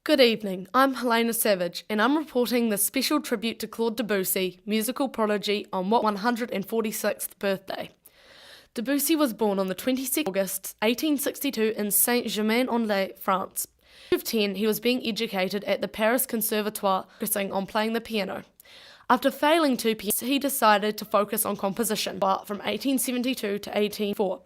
Good evening, I'm Helena Savage, and I'm reporting this special tribute to Claude Debussy, musical prodigy, on what 146th birthday. Debussy was born on the 22nd August 1862 in Saint-Germain-en-Laye, France. At 10, he was being educated at the Paris Conservatoire, focusing on playing the piano. After failing two pianos, he decided to focus on composition, from 1872 to 1804.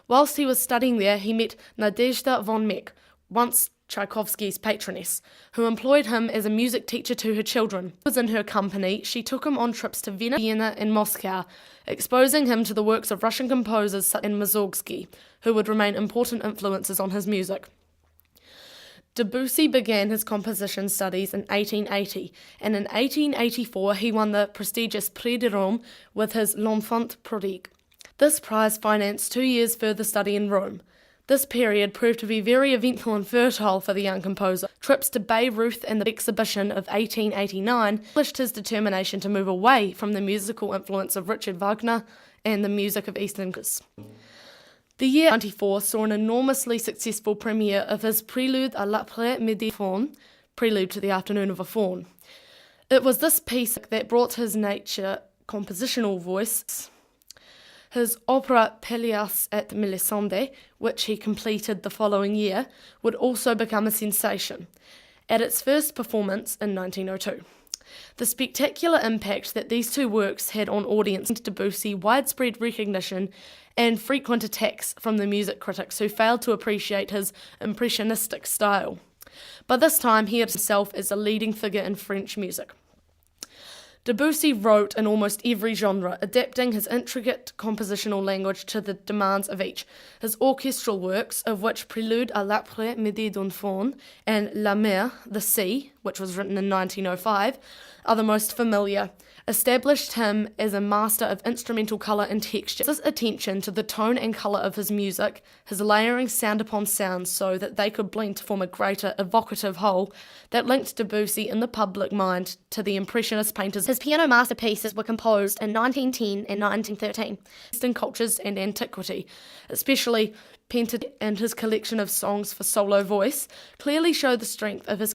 Whilst he was studying there, he met Nadezhda von Meck, once Tchaikovsky's patroness, who employed him as a music teacher to her children. When he was in her company, she took him on trips to Vienna and Moscow, exposing him to the works of Russian composers such as Mussorgsky, who would remain important influences on his music. Debussy began his composition studies in 1880, and in 1884 he won the prestigious Prix de Rome with his L'Enfant Prodigue. This prize financed 2 years' further study in Rome. This period proved to be very eventful and fertile for the young composer. Trips to Bayreuth and the exhibition of 1889 established his determination to move away from the musical influence of Richard Wagner and the music of Eastern composers. The year 1994 saw an enormously successful premiere of his Prélude à l'après-midi faune, Prelude to the Afternoon of a Faun. It was this piece that brought his nature compositional voice. His opera Pelléas et Mélisande, which he completed the following year, would also become a sensation, at its first performance in 1902. The spectacular impact that these two works had on audiences gave Debussy widespread recognition and frequent attacks from the music critics who failed to appreciate his impressionistic style. By this time, he had himself as a leading figure in French music. Debussy wrote in almost every genre, adapting his intricate compositional language to the demands of each. His orchestral works, of which Prélude à l'après-midi d'un faun and La Mer, the Sea, which was written in 1905, are the most familiar, established him as a master of instrumental colour and texture. This attention to the tone and colour of his music, his layering sound upon sound so that they could blend to form a greater evocative whole that linked Debussy in the public mind to the Impressionist painters. His piano masterpieces were composed in 1910 and 1913. Eastern cultures and antiquity, especially Pentateuch and his collection of songs for solo voice, clearly show the strength of his